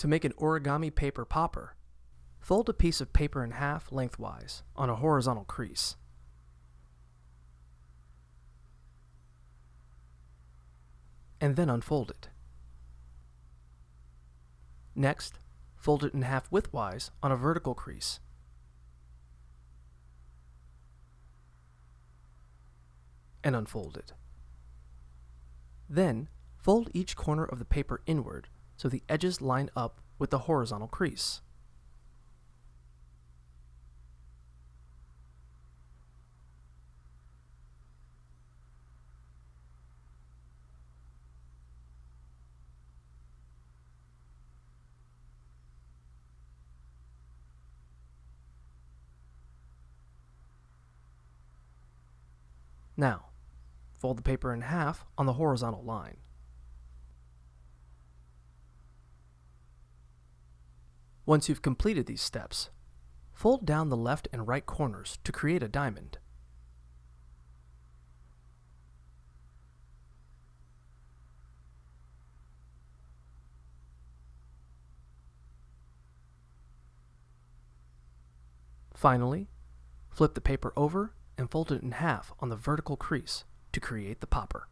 To make an origami paper popper, fold a piece of paper in half lengthwise on a horizontal crease. And then unfold it. Next, fold it in half widthwise on a vertical crease. And unfold it. Then, fold each corner of the paper inward so the edges line up with the horizontal crease. Now, fold the paper in half on the horizontal line. Once you've completed these steps, fold down the left and right corners to create a diamond. Finally, flip the paper over and fold it in half on the vertical crease to create the popper.